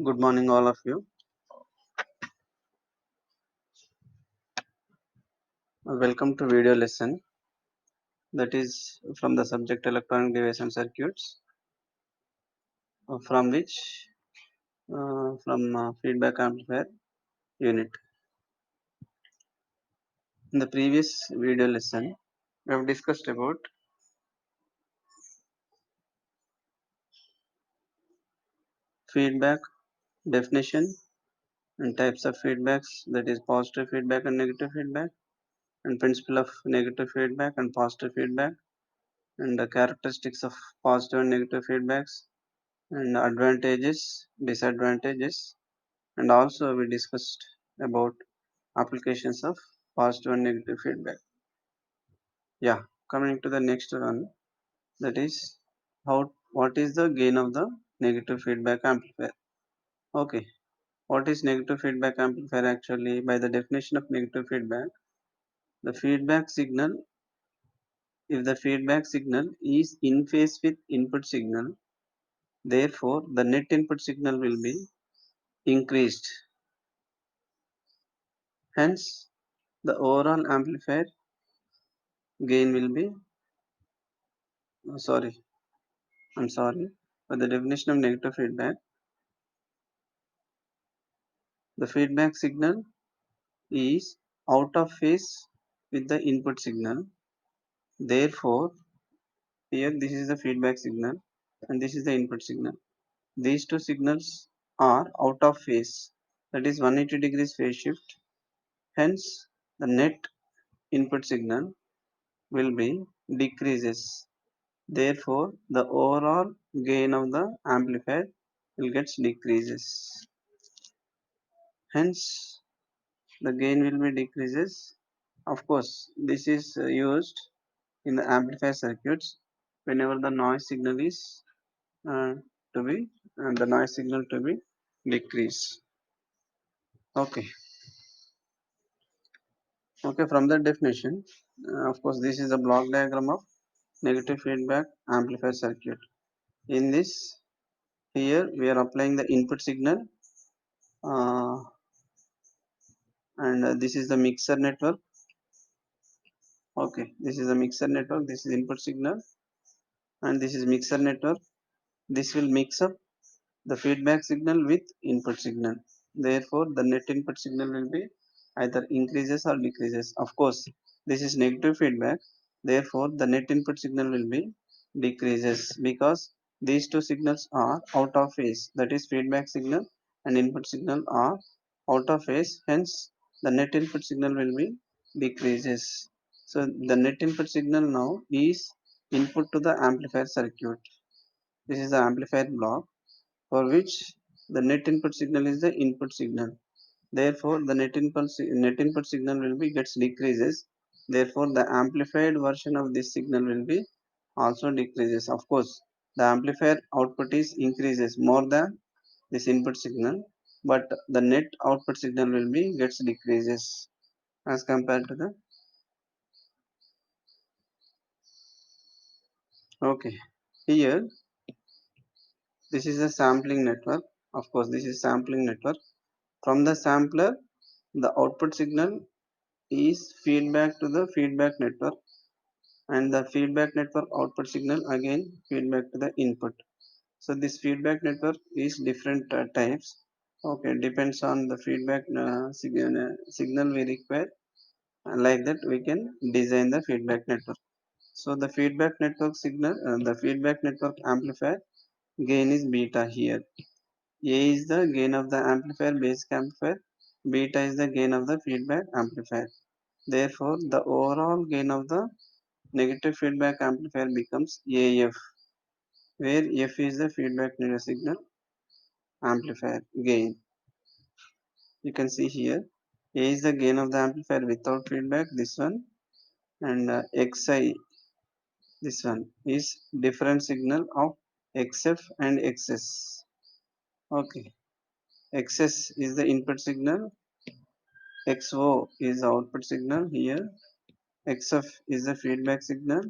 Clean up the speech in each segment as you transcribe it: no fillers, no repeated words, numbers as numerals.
Good morning, all of you. Welcome to video lesson that is from the subject electronic device and circuits, from which from feedback amplifier unit. In the previous video lesson, we have discussed about feedback definition and types of feedbacks, that is positive feedback and negative feedback, and principle of negative feedback and positive feedback, and the characteristics of positive and negative feedbacks, and advantages, disadvantages, and also we discussed about applications of positive and negative feedback. Yeah, coming to the next one, that is what is the gain of the negative feedback amplifier. Okay, what is negative feedback amplifier? Actually, by the definition of negative feedback, the feedback signal, if the feedback signal is in phase with input signal, therefore the net input signal will be increased. Hence, the overall amplifier gain will be sorry, I'm sorry. For the definition of negative feedback, the feedback signal is out of phase with the input signal. Therefore, here this is the feedback signal and this is the input signal. These two signals are out of phase, that is 180 degrees phase shift. Hence, the net input signal will be decreases. Therefore, the overall gain of the amplifier will get decreases. Hence, the gain will be decreases. Of course, this is used in the amplifier circuits whenever the noise signal is uh, to be and the noise signal to be decrease. Okay, okay. From that definition, of course, this is a block diagram of negative feedback amplifier circuit. In this, here we are applying the input signal, uh, and this is the mixer network. Okay, this is the mixer network. This is input signal, and this is mixer network. This will mix up the feedback signal with input signal. Therefore, the net input signal will be either increases or decreases. Of course, this is negative feedback. Therefore, the net input signal will be decreases because these two signals are out of phase. That is, feedback signal and input signal are out of phase. Hence, the net input signal will be decreases. So, the net input signal now is input to the amplifier circuit. This is the amplifier block for which the net input signal is the input signal. Therefore, the net input signal will be gets decreases. Therefore, the amplified version of this signal will be also decreases. Of course, the amplifier output is increases more than this input signal, but the net output signal will be gets decreases as compared to the okay. Here, this is a sampling network. Of course, this is sampling network. From the sampler, the output signal is feedback to the feedback network, and the feedback network output signal again feedback to the input. So this feedback network is different types. Okay, depends on the feedback signal we require, and like that we can design the feedback network. So the feedback network signal, the feedback network amplifier gain is beta here. A is the gain of the amplifier basic amplifier, beta is the gain of the feedback amplifier. Therefore, the overall gain of the negative feedback amplifier becomes AF, where F is the feedback signal amplifier gain. You can see here, A is the gain of the amplifier without feedback, this one, and XI, this one, is different signal of XF and XS. Okay, XS is the input signal, XO is the output signal here, XF is the feedback signal,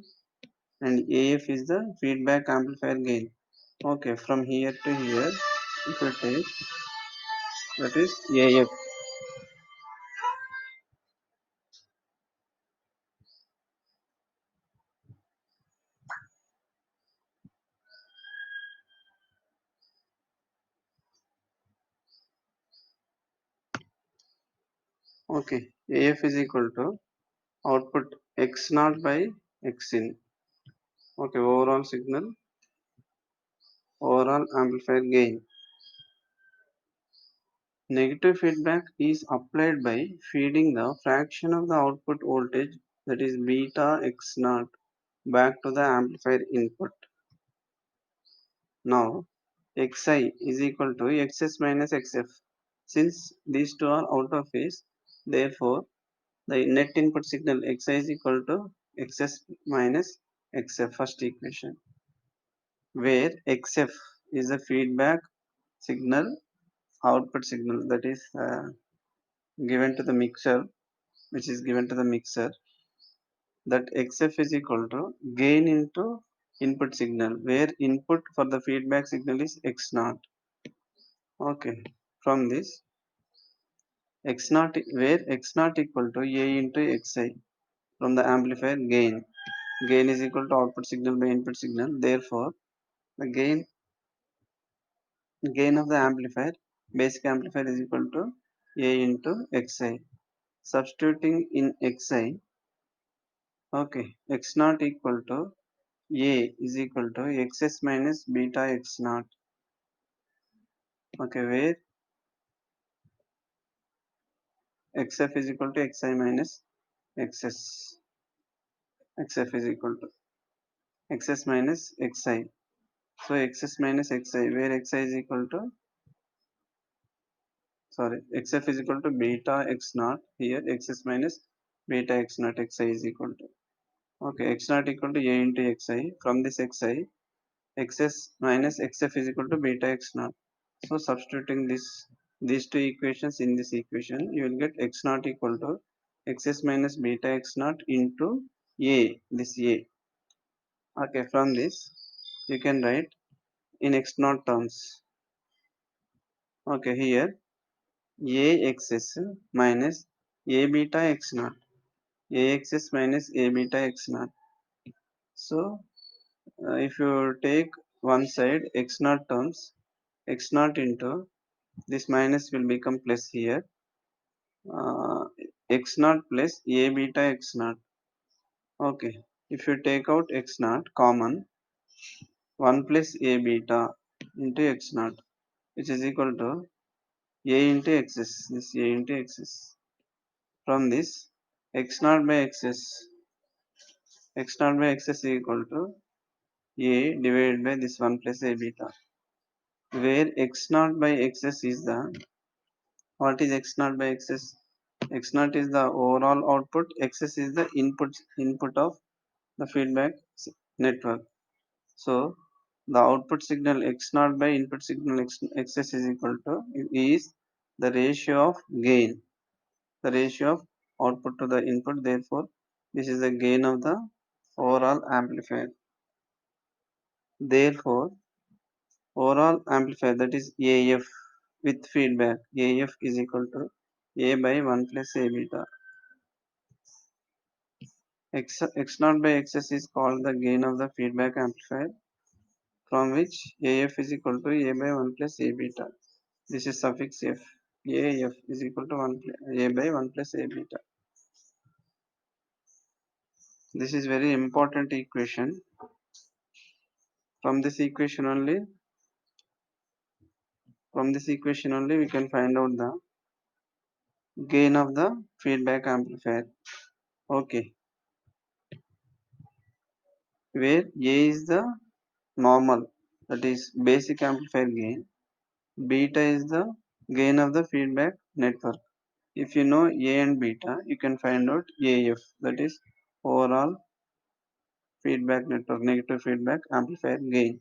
and AF is the feedback amplifier gain. Okay, from here to here, if you take, that is AF. Okay, AF is equal to output X naught by X in. Okay, overall signal, overall amplifier gain. Negative feedback is applied by feeding the fraction of the output voltage, that is beta X naught, back to the amplifier input. Now Xi is equal to Xs minus Xf. Since these two are out of phase, therefore the net input signal Xi is equal to Xs minus Xf, first equation, where Xf is the feedback signal, output signal, that is given to the mixer, which is given to the mixer, that Xf is equal to gain into input signal, where input for the feedback signal is X naught. Okay, from this X naught, where X naught equal to A into Xi from the amplifier gain. Gain is equal to output signal by input signal. Therefore, the gain of the amplifier, basic amplifier, is equal to A into Xi. Substituting in Xi, okay, X naught equal to A is equal to Xs minus beta X naught. Okay, where Xf is equal to Xi minus Xs. Xf is equal to Xs minus Xi. So Xs minus Xi, where Xi is equal to, sorry, Xf is equal to beta X naught. Here Xs minus beta X naught, Xi is equal to, okay, X naught equal to A into Xi. From this Xi, Xs minus Xf is equal to beta X naught. So substituting these two equations in this equation, you will get X naught equal to Xs minus beta X naught into A, this A. Okay, from this you can write in X naught terms. Okay, here AXS minus A beta X naught. AXS minus A beta X naught. So if you take one side X naught terms, X naught into this minus will become plus here. X naught plus A beta X naught. Okay, if you take out X naught common, 1 plus A beta into X naught, which is equal to A into XS. This A into XS. From this X naught by XS, X naught by XS is equal to A divided by this 1 plus A beta, where X naught by XS is the, what is X naught by XS? X naught is the overall output, XS is the input of the feedback network. So the output signal X naught by input signal XS is equal to, is the ratio of gain, the ratio of output to the input. Therefore, this is the gain of the overall amplifier. Therefore, overall amplifier, that is AF with feedback, AF is equal to A by 1 plus A beta. X naught by XS is called the gain of the feedback amplifier, from which AF is equal to A by 1 plus A beta. This is suffix F. AF is equal to 1 A by 1 plus A beta. This is very important equation. From this equation only, we can find out the gain of the feedback amplifier. Okay, where A is the normal, that is basic amplifier gain, beta is the gain of the feedback network. If you know A and beta, you can find out AF, that is overall feedback network, negative feedback amplifier gain.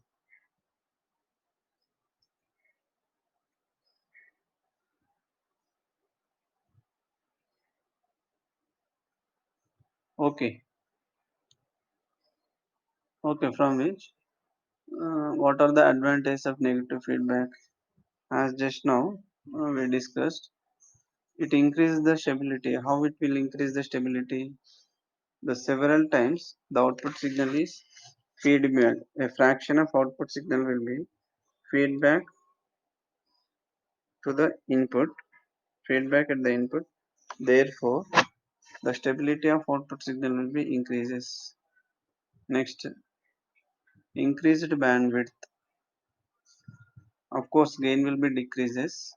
Okay, okay, from which what are the advantages of negative feedback? as just now we discussed, it increases the stability. How it will increase the stability? The several times the output signal is feedback. A fraction of output signal will be feedback to the input, feedback at the input. Therefore, the stability of output signal will be increases. Next, increased bandwidth. Of course, gain will be decreases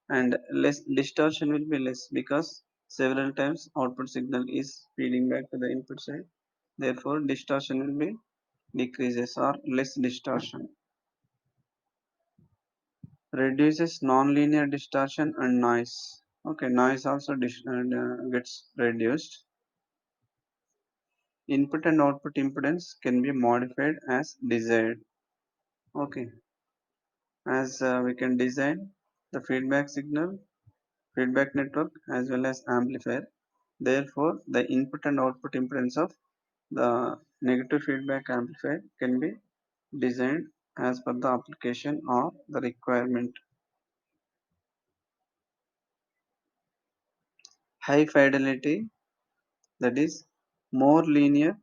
and less distortion will be less because several times output signal is feeding back to the input side. Therefore, distortion will be decreases or less distortion. Reduces nonlinear distortion and noise. Okay, noise also gets reduced. Input and output impedance can be modified as desired. Okay, as we can design the feedback signal, feedback network as well as amplifier. Therefore, the input and output impedance of the negative feedback amplifier can be designed as per the application or the requirement. High fidelity, that is more linear,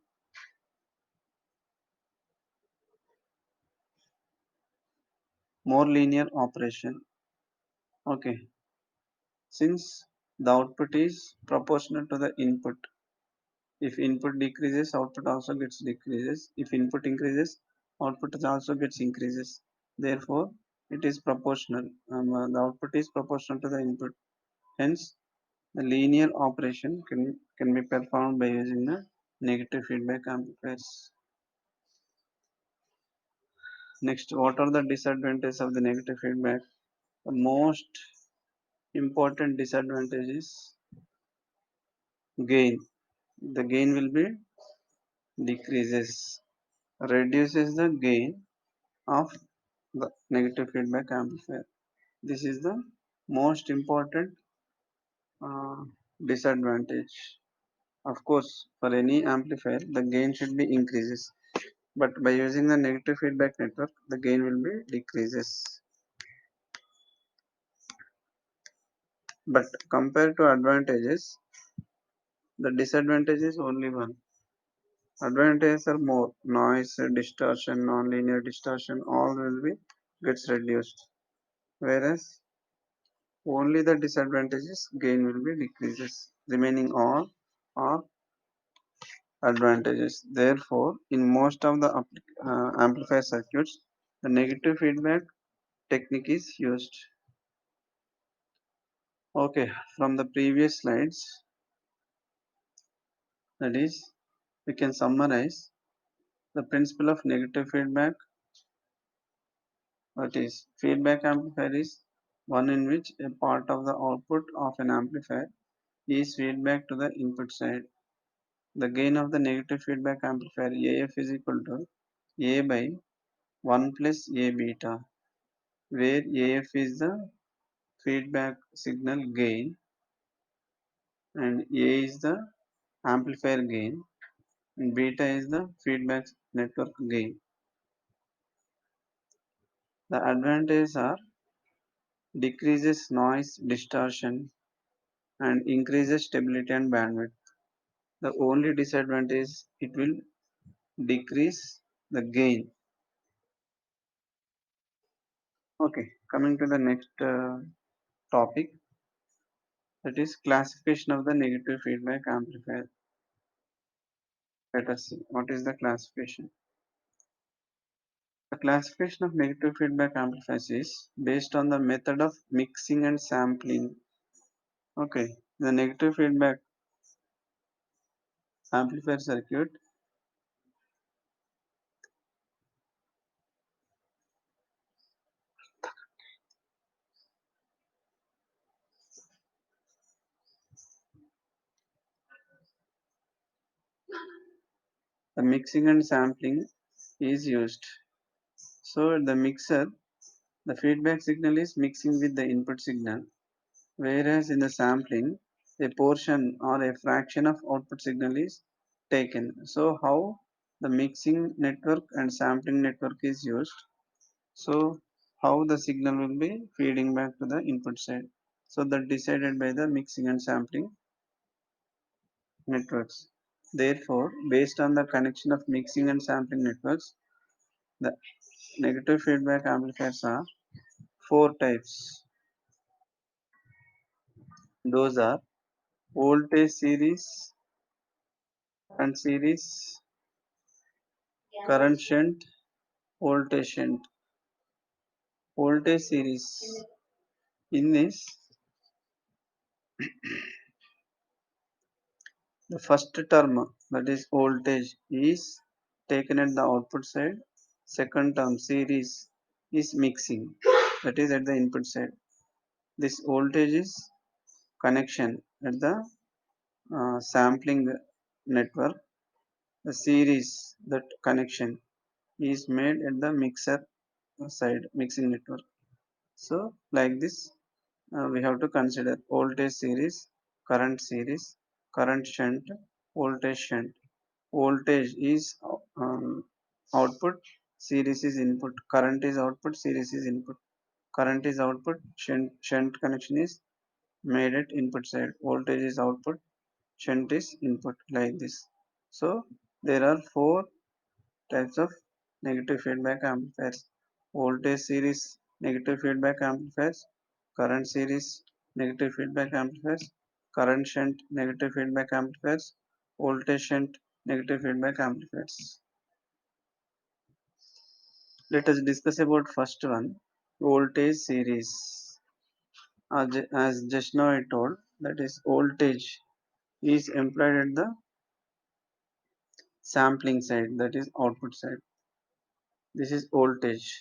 operation. Okay, since the output is proportional to the input. If input decreases, output also gets decreases. If input increases, output also gets increases. Therefore, it is proportional. The output is proportional to the input. Hence, the linear operation can be performed by using the negative feedback amplifiers. Next, what are the disadvantages of the negative feedback? The most important disadvantage is gain. The gain will be decreases, reduces the gain of the negative feedback amplifier. This is the most important uh, disadvantage. Of course, for any amplifier, the gain should be increases, but by using the negative feedback network, the gain will be decreases. But compared to advantages, the disadvantage is only one. Advantages are more noise, distortion, nonlinear distortion, all will be gets reduced. Whereas only the disadvantages gain will be decreases. Remaining all are advantages. Therefore, in most of the amplifier circuits, the negative feedback technique is used. Okay, from the previous slides, that is, we can summarize the principle of negative feedback. That is, feedback amplifier is one in which a part of the output of an amplifier is feedback to the input side. The gain of the negative feedback amplifier AF is equal to A by 1 plus A beta, where AF is the feedback signal gain and A is the amplifier gain and beta is the feedback network gain. The advantages are decreases noise distortion and increases stability and bandwidth. The only disadvantage is it will decrease the gain. Okay, coming to the next topic, that is classification of the negative feedback amplifier. Let us see what is the classification. The classification of negative feedback amplifiers is based on the method of mixing and sampling. Okay, the negative feedback amplifier circuit, the mixing and sampling is used. So the mixer, the feedback signal is mixing with the input signal, whereas in the sampling, a portion or a fraction of output signal is taken. So how the mixing network and sampling network is used? So how the signal will be feeding back to the input side. So that decided by the mixing and sampling networks. Therefore, based on the connection of mixing and sampling networks, the negative feedback amplifiers are four types. Those are voltage series, current series, current shunt, voltage shunt. Voltage series. In this, the first term, that is voltage, is taken at the output side. Second term, series, is mixing, that is at the input side. This voltage is connection at the sampling network. The series, that connection, is made at the mixer side, mixing network. So like this, we have to consider voltage series, current shunt, voltage shunt. Voltage is output, series is input. Current is output, series is input. Current is output, shunt connection is made at input side. Voltage is output, shunt is input, like this. So there are four types of negative feedback amplifiers: voltage series negative feedback amplifiers, current series negative feedback amplifiers, current shunt negative feedback amplifiers, voltage shunt negative feedback amplifiers. Let us discuss about first one, voltage series. As just now I told, that is voltage is employed at the sampling side, that is output side. This is voltage.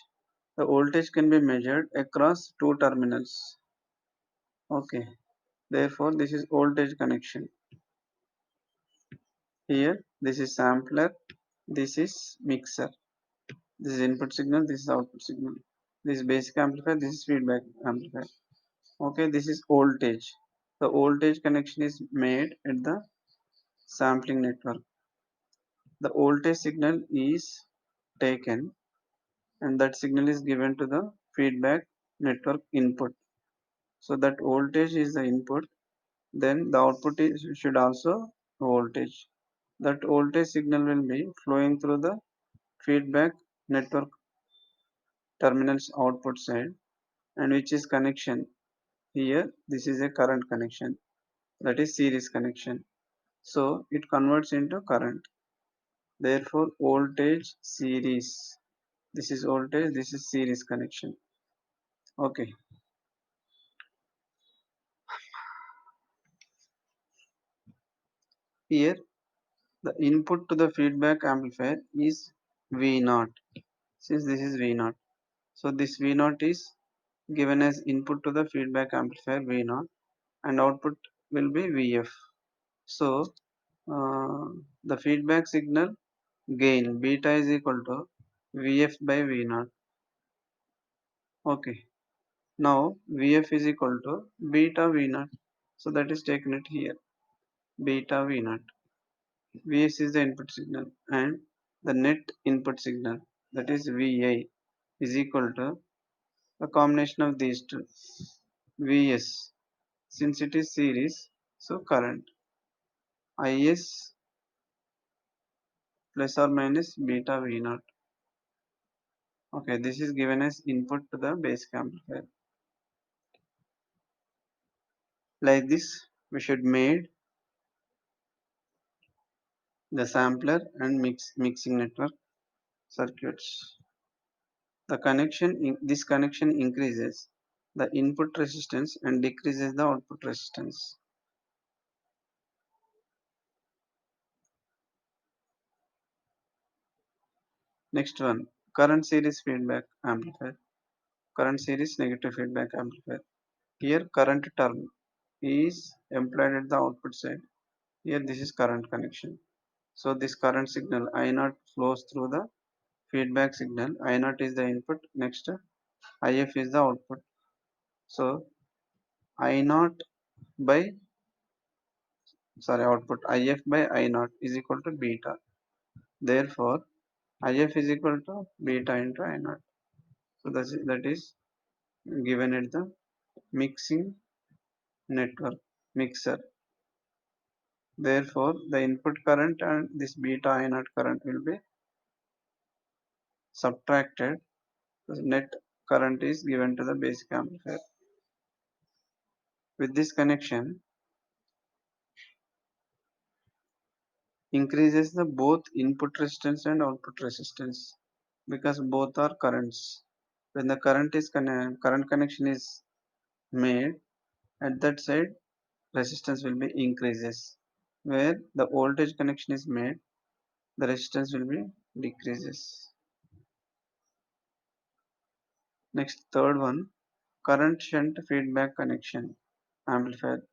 The voltage can be measured across two terminals. Okay. Therefore, this is voltage connection. Here, this is sampler. This is mixer. This is input signal. This is output signal. This is basic amplifier. This is feedback amplifier. Okay. This is voltage. The voltage connection is made at the sampling network. The voltage signal is taken and that signal is given to the feedback network input. So that voltage is the input, then the output is, should also voltage. That voltage signal will be flowing through the feedback network terminals output side, and which is connection. Here this is a current connection, that is series connection. So it converts into current. Therefore voltage series. This is voltage, this is series connection. Okay. Here the input to the feedback amplifier is V naught. Since this is V naught, so this V naught is given as input to the feedback amplifier V naught and output will be Vf. So the feedback signal gain beta is equal to Vf by V naught. Okay. Now Vf is equal to beta V naught. So that is taken it here. Beta V naught. Vs is the input signal and the net input signal, that is Vi, is equal to a combination of these two. Vs, since it is series, so current Is plus or minus beta V naught. Okay, this is given as input to the basic amplifier. Like this, we should made the sampler and mixing network circuits. This connection increases the input resistance and decreases the output resistance. Next one, current series feedback amplifier. Current series negative feedback amplifier. Here current term is employed at the output side. Here this is current connection. So this current signal I0 flows through the feedback signal. I0 is the input. Next If is the output. So I0 by output If by I0 is equal to beta. Therefore If is equal to beta into I0. So that is given at the mixing network mixer. Therefore, the input current and this beta I naught current will be subtracted. The net current is given to the basic amplifier. With this connection, increases the both input resistance and output resistance because both are currents. When the current connection is made, at that side resistance will be increases. Where the voltage connection is made, the resistance will be decreases. Next, third one, current shunt feedback connection amplifier.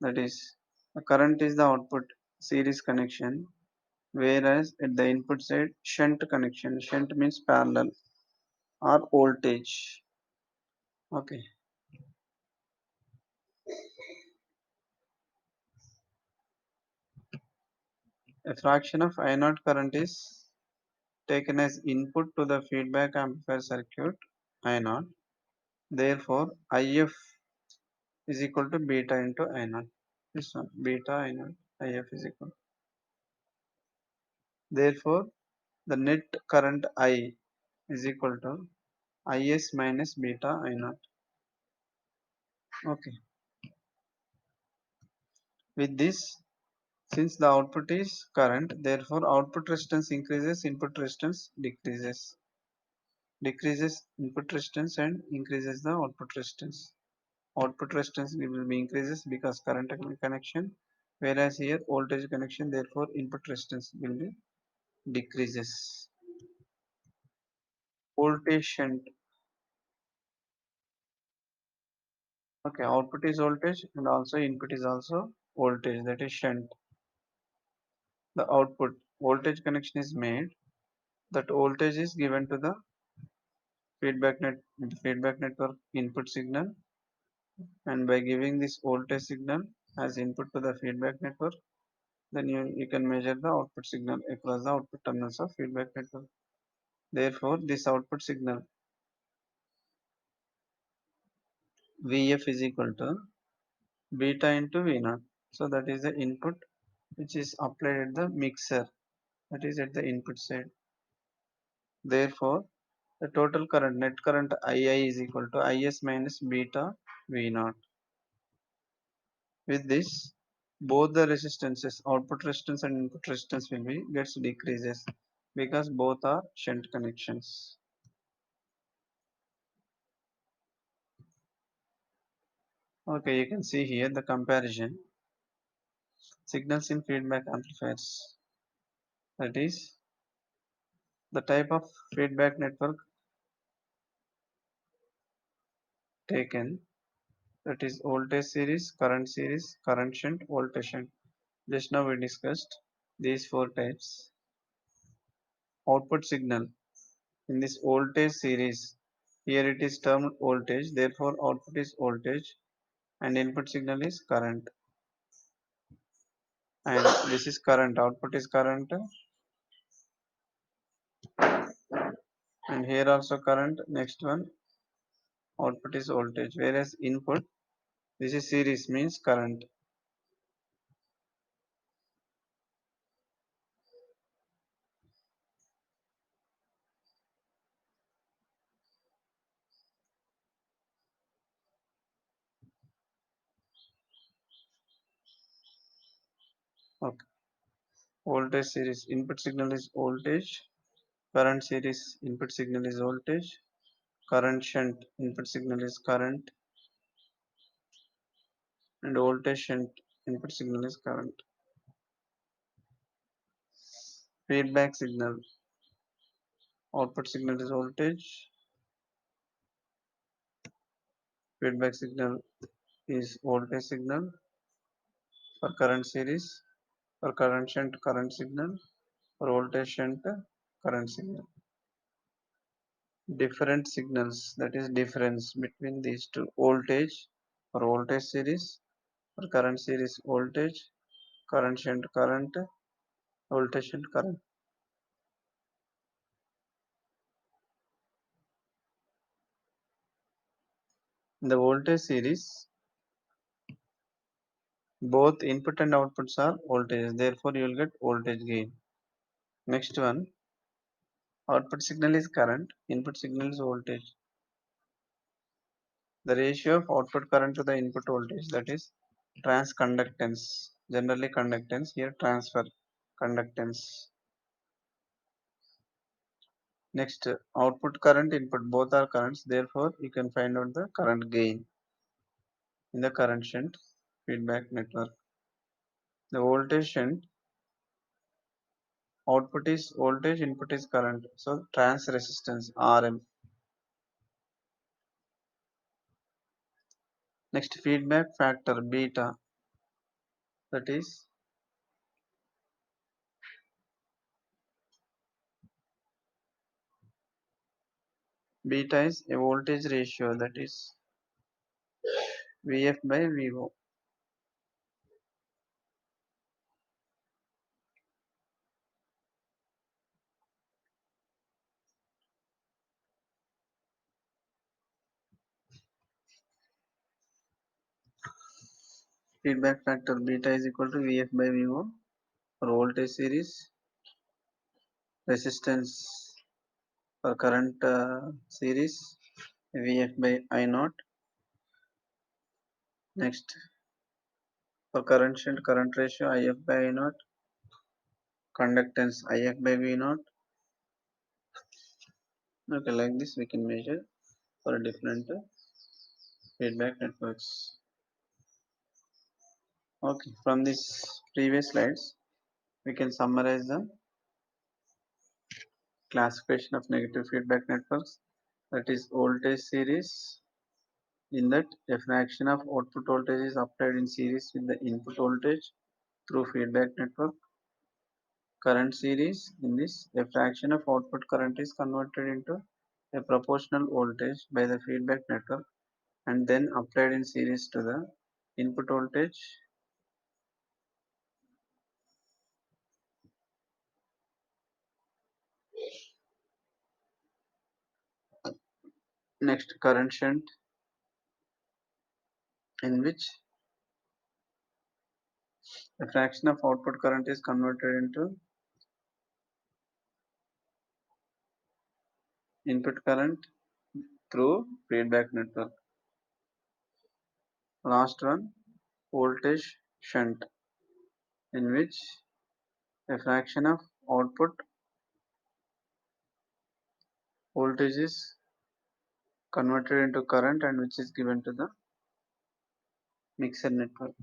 That is, the current is the output series connection, whereas at the input side, shunt connection. Shunt means parallel or voltage. Okay, a fraction of I naught current is taken as input to the feedback amplifier circuit I naught. Therefore, IF is equal to beta into I naught. This one, beta I naught, IF is equal. Therefore, the net current I is equal to Is minus beta I naught. Okay. With this, since the output is current, therefore output resistance increases, input resistance decreases. Decreases input resistance and increases the output resistance. Output resistance will be increases because current connection, whereas here voltage connection, therefore input resistance will be decreases. Voltage shunt. Okay, output is voltage and also input is also voltage, that is shunt. The output voltage connection is made, that voltage is given to the feedback network input signal, and by giving this voltage signal as input to the feedback network, then you can measure the output signal across the output terminals of feedback network. Therefore, this output signal Vf is equal to beta into V naught. So that is the input which is applied at the mixer, that is at the input side. Therefore, the total current, net current II is equal to Is minus beta V naught. With this, both the resistances, output resistance and input resistance will be gets decreases because both are shunt connections. Okay, you can see here the comparison. Signals in feedback amplifiers. That is the type of feedback network taken. That is voltage series, current shunt, voltage shunt. Just now we discussed these four types. Output signal in this voltage series. Here it is termed voltage, therefore output is voltage and input signal is current. And this is current, output is current, and here also current. Next one, output is voltage, whereas input, this is series means current. Okay. Voltage series input signal is voltage, current series input signal is voltage, current shunt input signal is current, and voltage shunt input signal is current. Feedback signal output signal is voltage, feedback signal is voltage signal for current series, for current shunt current signal, for voltage shunt current signal. Different signals, that is difference between these two. Voltage for voltage series, for current series voltage, current shunt current, voltage shunt current. In the voltage series, both input and outputs are voltage, therefore you will get voltage gain. Next one, output signal is current, input signal is voltage. The ratio of output current to the input voltage, that is transconductance, generally conductance, here transfer conductance. Next, output current, input, both are currents, therefore you can find out the current gain in the current shunt feedback network. The voltage shunt, output is voltage, input is current, so trans resistance Rm. Next, feedback factor beta, that is beta is a voltage ratio, that is Vf by Vo. Feedback factor beta is equal to Vf by Vo for voltage series, resistance for current series Vf by I naught. Next, for current shunt, current ratio If by I naught, conductance If by V naught. Okay, like this we can measure for different feedback networks. Okay, from these previous slides, we can summarize the classification of negative feedback networks, that is voltage series. In that, a fraction of output voltage is applied in series with the input voltage through feedback network. Current series, in this, a fraction of output current is converted into a proportional voltage by the feedback network and then applied in series to the input voltage. Next, current shunt, in which a fraction of output current is converted into input current through feedback network. Last one, voltage shunt, in which a fraction of output voltage is converted into current and which is given to the mixer network.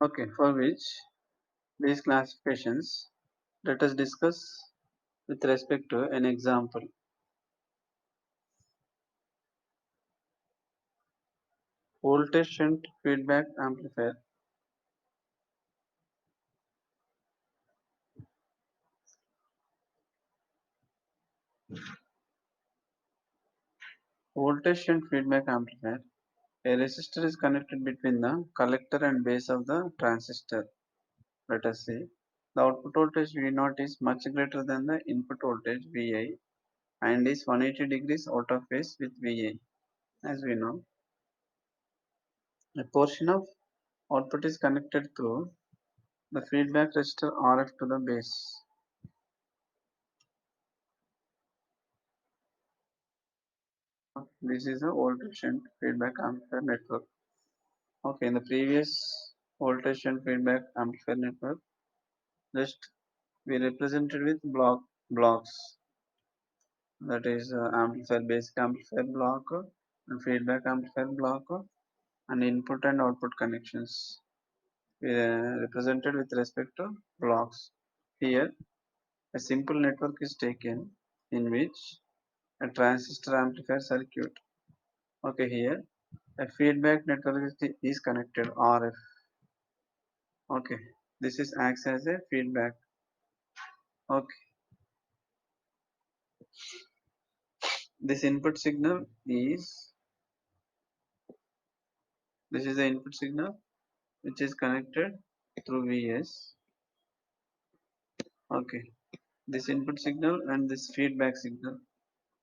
Okay, for which these classifications, let us discuss with respect to an example. Voltage shunt feedback amplifier. Voltage shunt feedback amplifier. A resistor is connected between the collector and base of the transistor. Let us see. The output voltage V0 is much greater than the input voltage Vi and is 180 degrees out of phase with Va. As we know, a portion of output is connected through the feedback resistor RF to the base. This is a voltage shunt feedback amplifier network. Okay, in the previous voltage shunt feedback amplifier network, just we represented with blocks, that is amplifier, basic amplifier block and feedback amplifier block and input and output connections. We represented with respect to blocks. Here, a simple network is taken in which a transistor amplifier circuit. Okay, here a feedback network is connected RF. Okay, this is acts as a feedback. Okay, This input signal is this is the input signal which is connected through Vs. Okay, this input signal and this feedback signal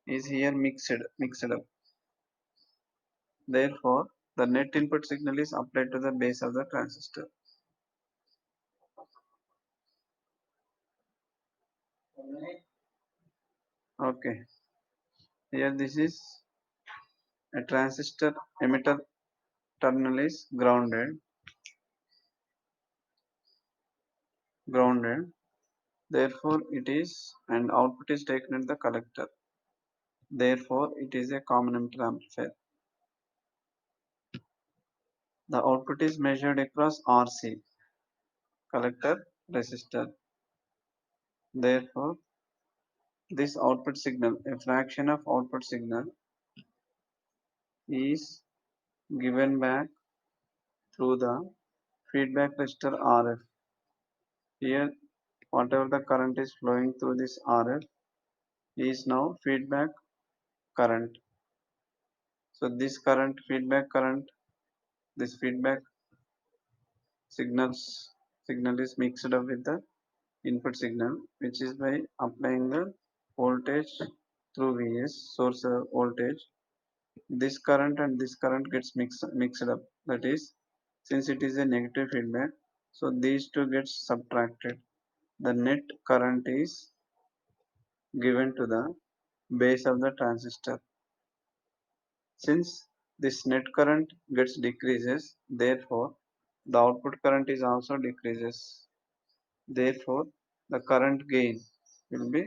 is here mixed up. Therefore, the net input signal is applied to the base of the transistor. Okay, here this is a transistor emitter terminal is grounded. Therefore, it is and output is taken at the collector. Therefore, it is a common emitter amplifier. The output is measured across RC, collector resistor. Therefore, this output signal, a fraction of output signal, is given back through the feedback resistor RF. Here, whatever the current is flowing through this RF is now feedback current. So this this feedback signal is mixed up with the input signal, which is by applying the voltage through Vs source voltage. This current and this current gets mixed up. That is, since it is a negative feedback, so these two gets subtracted. The net current is given to the base of the transistor. Since this net current gets decreases, therefore the output current is also decreases. Therefore, the current gain will be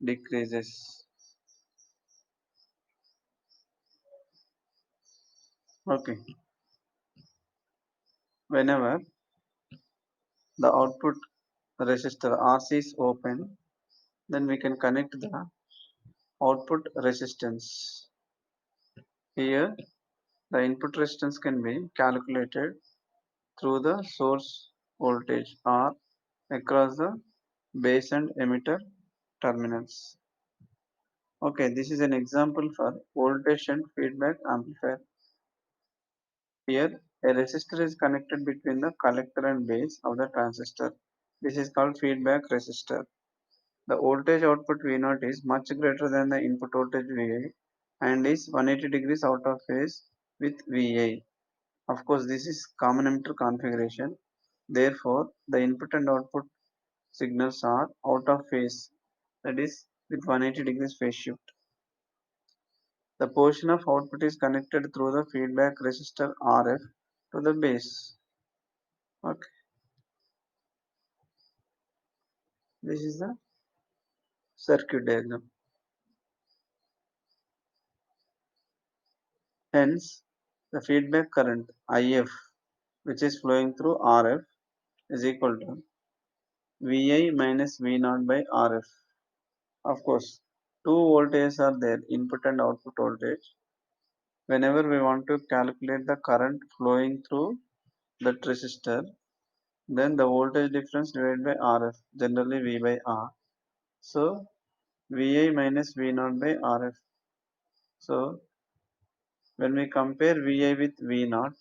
decreases. Okay. Whenever the output resistor RC is open, then we can connect the output resistance. Here, the input resistance can be calculated through the source voltage R across the base and emitter terminals. Okay, this is an example for voltage and feedback amplifier. Here, a resistor is connected between the collector and base of the transistor. This is called feedback resistor. The voltage output V0 is much greater than the input voltage Vi and is 180 degrees out of phase with Vi. Of course, this is common emitter configuration. Therefore, the input and output signals are out of phase, that is with 180 degrees phase shift. The portion of output is connected through the feedback resistor RF to the base. Okay, this is the circuit diagram. Hence, the feedback current IF, which is flowing through RF, is equal to Vi minus V0 by RF. Of course, two voltages are there, input and output voltage. Whenever we want to calculate the current flowing through that resistor, then the voltage difference divided by RF, generally V by R. So, Vi minus V0 by RF. So, when we compare Vi with V0,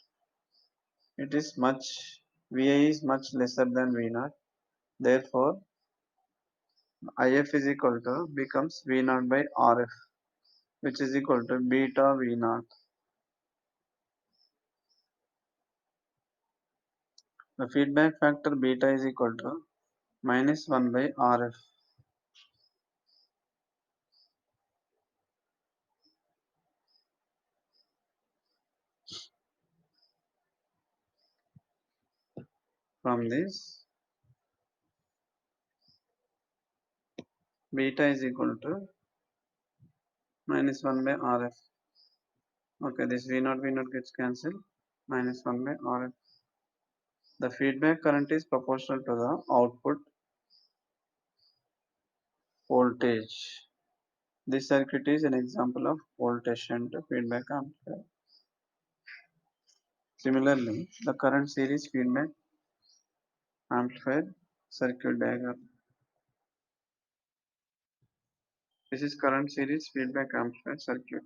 it is Vi is much lesser than V0. Therefore, IF is equal to becomes V0 by RF, which is equal to beta V0. The feedback factor beta is equal to minus 1 by RF. From this, beta is equal to minus 1 by RF. Okay, this V0 gets cancelled. Minus 1 by RF. The feedback current is proportional to the output voltage. This circuit is an example of voltage and feedback amplifier. Similarly, the current series feedback amplifier circuit diagram. This is current series feedback amplifier circuit.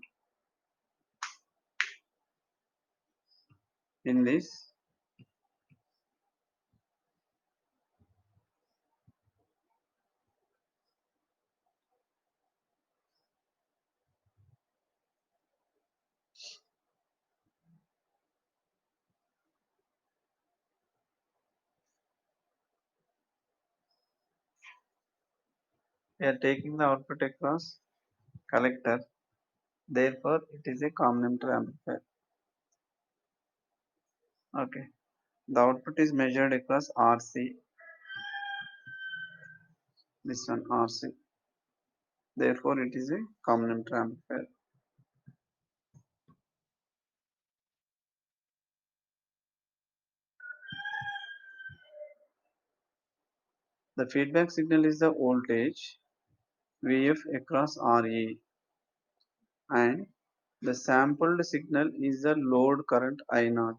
In this, we are taking the output across collector. Therefore, it is a combinator amplifier. Okay. The output is measured across RC. This one RC. Therefore, it is a combinator amplifier. The feedback signal is the voltage Vf across Re, and the sampled signal is the load current I0.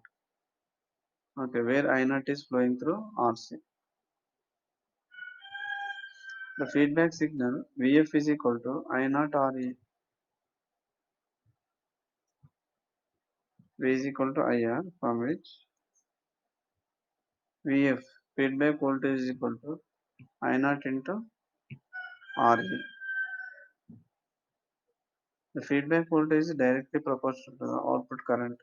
Okay, where I0 is flowing through RC. The feedback signal Vf is equal to I0 Re. V is equal to IR, from which Vf feedback voltage is equal to I0 into Re. The feedback voltage is directly proportional to the output current.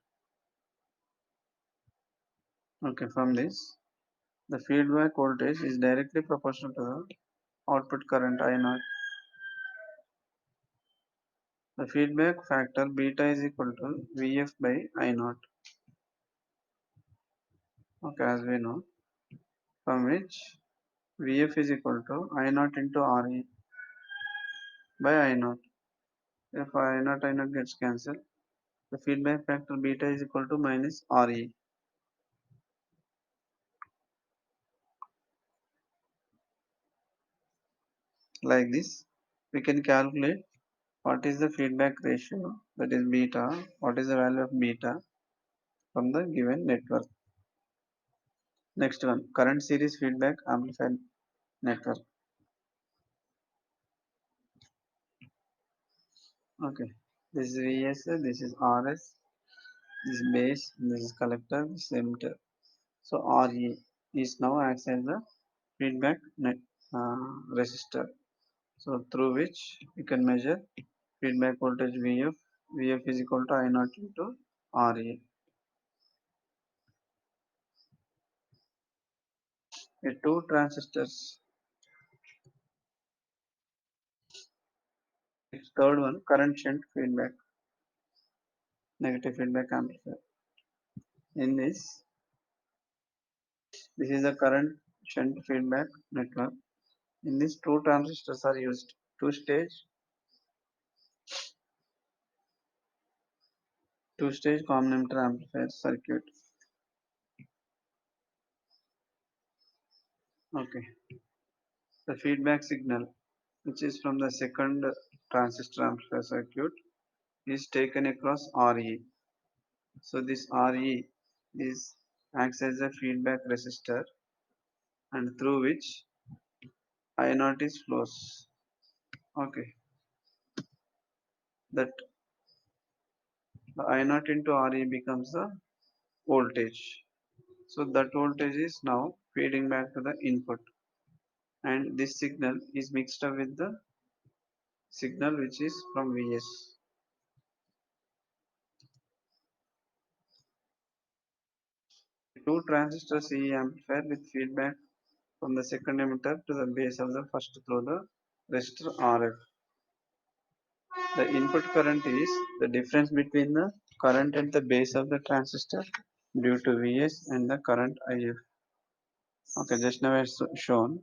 Okay, from this, the feedback voltage is directly proportional to the output current I0. The feedback factor beta is equal to Vf by I0. Okay, as we know, from which Vf is equal to I0 into Re by I0. If I0 gets cancelled, the feedback factor beta is equal to minus Re. Like this, we can calculate what is the feedback ratio, that is beta, what is the value of beta from the given network. Next one, current series feedback amplifier network. Okay, this is Vs, this is Rs, this is base, this is collector, this is emitter. So Re is now acts as the feedback net resistor. So through which you can measure feedback voltage Vf. Vf is equal to I0 into Re. Two transistors. Next, third one, current shunt feedback, negative feedback amplifier. In this is the current shunt feedback network. In this, two transistors are used. Two-stage combinator amplifier circuit. Okay. The feedback signal, which is from the second transistor amplifier circuit, is taken across Re. So this Re is acts as a feedback resistor, and through which I0 is flows. Okay. That the I0 into Re becomes the voltage. So that voltage is now feeding back to the input, and this signal is mixed up with the signal which is from Vs. Two transistor CE amplifier with feedback from the second emitter to the base of the first through the resistor RF. The input current is the difference between the current at the base of the transistor due to Vs and the current IF. Okay, just now as shown,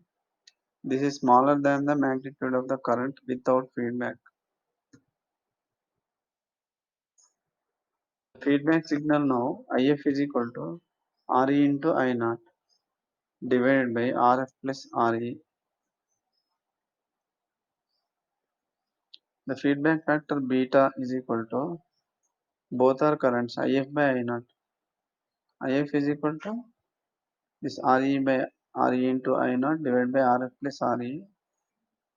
this is smaller than the magnitude of the current without feedback. Feedback signal now IF is equal to Re into I0 divided by Rf plus Re. The feedback factor beta is equal to both are currents If by I0. If is equal to this Re by Re into I0 divided by Rf plus Re,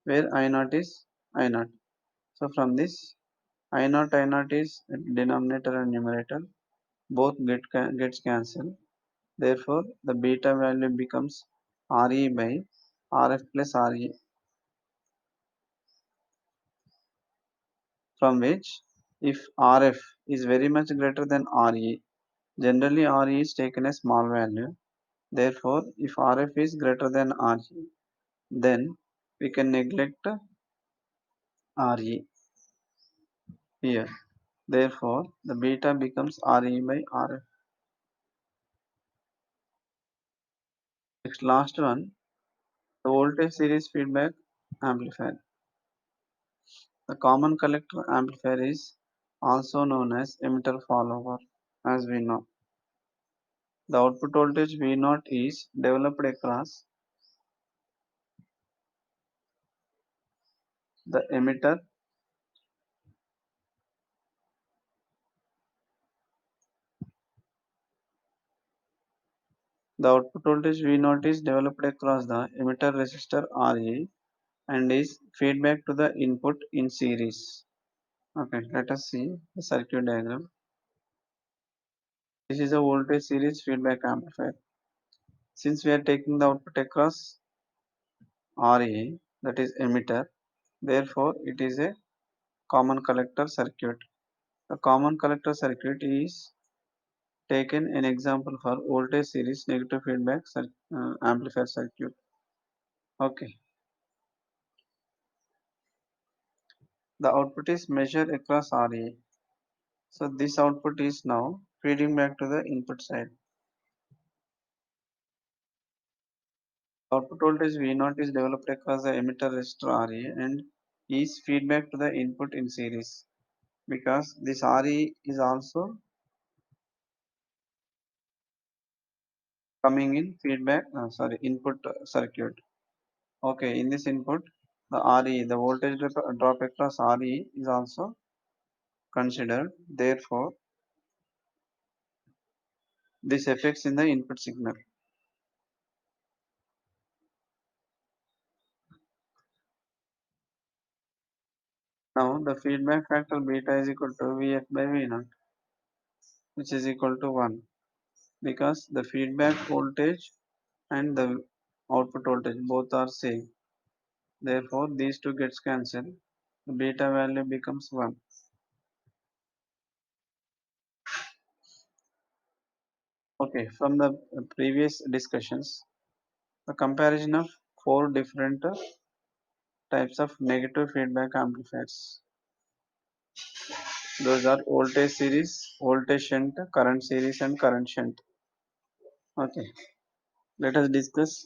where I0 is I0. So from this, I naught is denominator and numerator, both gets cancelled. Therefore, the beta value becomes Re by Rf plus Re, from which if Rf is very much greater than Re, generally Re is taken as small value. Therefore, if Rf is greater than Re, then we can neglect Re here. Therefore, the beta becomes Re by Rf. Next, last one, the voltage series feedback amplifier. The common collector amplifier is also known as emitter follower, as we know. The output voltage V0 is developed across the emitter. The output voltage V0 is developed across the emitter resistor Re and is feedback to the input in series. Okay, let us see the circuit diagram. This is a voltage series feedback amplifier. Since we are taking the output across Re, that is emitter, therefore it is a common collector circuit. The common collector circuit is taken an example for voltage series negative feedback amplifier circuit. Okay, the output is measured across Re. So this output is now feeding back to the input side. Output voltage V0 is developed across the emitter resistor Re and is feedback to the input in series, because this Re is also coming in feedback, input circuit. Okay, in this input, the Re, the voltage drop across Re is also considered. Therefore, this affects in the input signal. Now, the feedback factor beta is equal to Vf by V0, which is equal to 1, because the feedback voltage and the output voltage both are same. Therefore, these two gets cancelled. The beta value becomes 1. Okay, from the previous discussions, the comparison of four different types of negative feedback amplifiers. Those are voltage series, voltage shunt, current series, and current shunt. Okay, let us discuss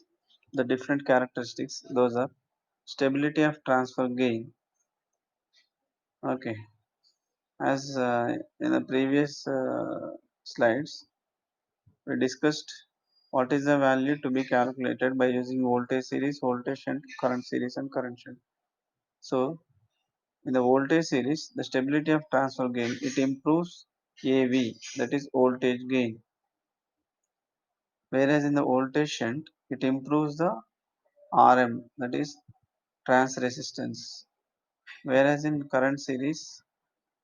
the different characteristics. Those are stability of transfer gain. Okay, as in the previous slides, we discussed what is the value to be calculated by using voltage series, voltage shunt, current series, and current shunt. So, in the voltage series, the stability of transfer gain, it improves AV, that is voltage gain. Whereas in the voltage shunt, it improves the RM, that is trans resistance. Whereas in current series,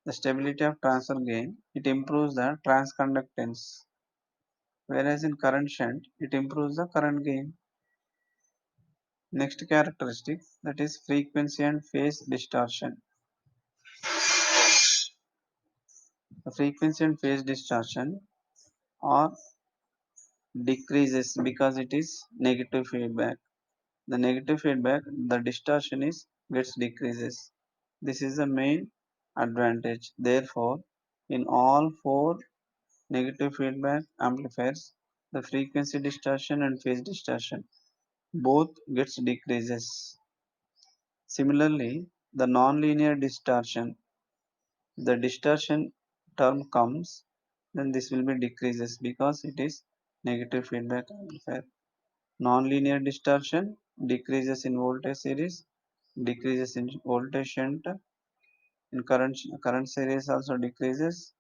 the stability of transfer gain, it improves the transconductance. Whereas in current shunt, it improves the current gain. Next characteristic, that is frequency and phase distortion. The frequency and phase distortion are decreases because it is negative feedback. The negative feedback, the distortion is gets decreases. This is the main advantage. Therefore, in all four negative feedback amplifiers, the frequency distortion and phase distortion both gets decreases. Similarly, the nonlinear distortion, the distortion term comes, then this will be decreases because it is negative feedback amplifier. Nonlinear distortion decreases in voltage series, decreases in voltage shunt, in current series also decreases,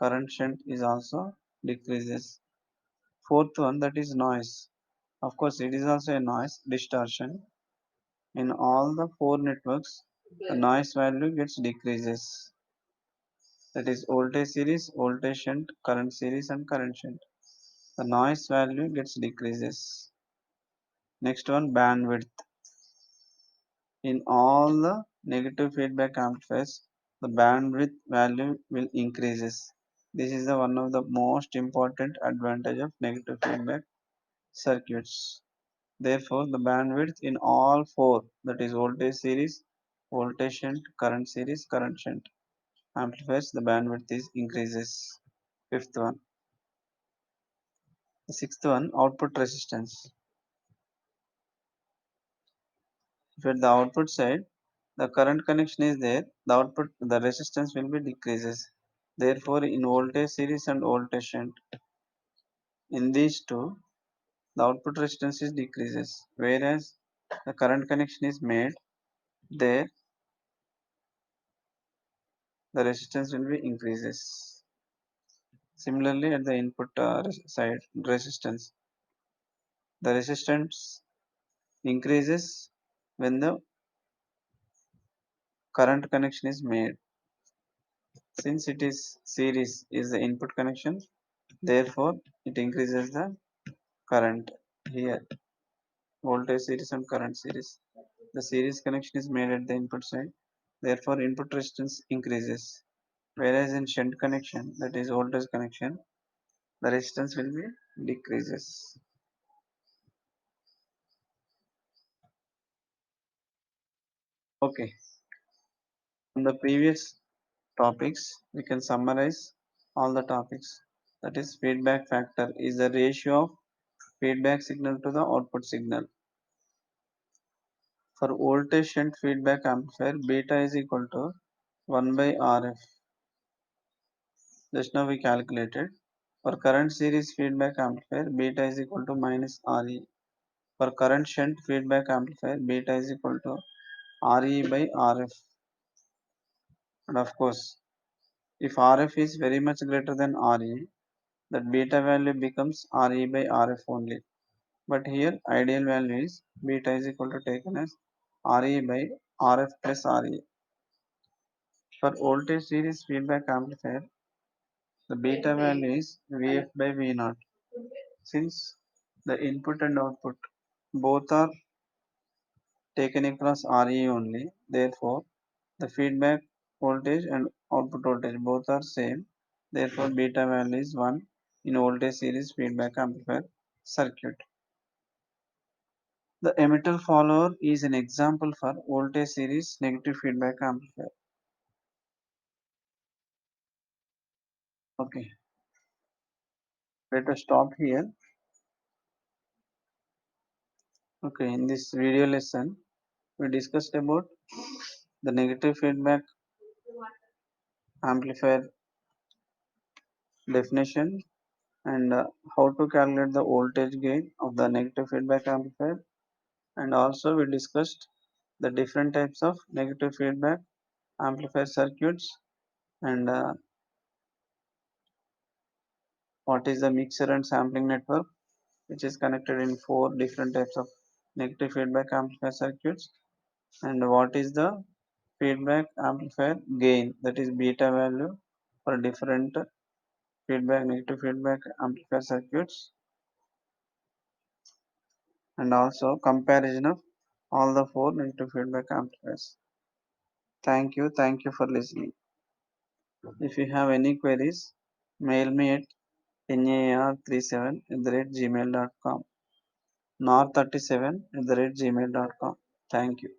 current shunt is also decreases. Fourth one, that is noise. Of course, it is also a noise distortion. In all the four networks, the noise value gets decreases. That is voltage series, voltage shunt, current series and current shunt. The noise value gets decreases. Next one, bandwidth. In all the negative feedback amplifiers, the bandwidth value will increases. This is the one of the most important advantage of negative feedback circuits. Therefore, the bandwidth in all four, that is voltage series, voltage shunt, current series, current shunt amplifiers, the bandwidth is increases. Fifth one. The sixth one, output resistance. If at the output side the current connection is there, the resistance will be decreases. Therefore, in voltage series and voltage shunt, in these two, the output resistance is decreases. Whereas the current connection is made, there the resistance will be increases. Similarly, at the input side resistance, the resistance increases when the current connection is made. Since it is series is the input connection, therefore it increases the current here. Voltage series and current series. The series connection is made at the input side, therefore input resistance increases. Whereas in shunt connection, that is voltage connection, the resistance will be decreases. Okay, from the previous topics, we can summarize all the topics. That is, feedback factor is the ratio of feedback signal to the output signal. For voltage shunt feedback amplifier, beta is equal to 1 by RF. Just now we calculated. For current series feedback amplifier, beta is equal to minus RE. For current shunt feedback amplifier, beta is equal to RE by RF. And of course, if RF is very much greater than RE, that beta value becomes RE by RF only. But here ideal value is beta is equal to taken as RE by RF plus RE. For voltage series feedback amplifier, the beta value is Vf by V0. Since the input and output both are taken across RE only, therefore the feedback voltage and output voltage both are same. Therefore beta value is 1 in voltage series feedback amplifier circuit. The emitter follower is an example for voltage series negative feedback amplifier. Okay, let us stop here. Okay, in this video lesson, we discussed about the negative feedback amplifier definition and how to calculate the voltage gain of the negative feedback amplifier, and also we discussed the different types of negative feedback amplifier circuits and what is the mixer and sampling network, which is connected in four different types of negative feedback amplifier circuits, and what is the feedback amplifier gain, that is beta value for different feedback negative feedback amplifier circuits, and also comparison of all the four negative feedback amplifiers. Thank you for listening. If you have any queries, mail me at nar37@gmail.com, nar37@gmail.com. Thank you.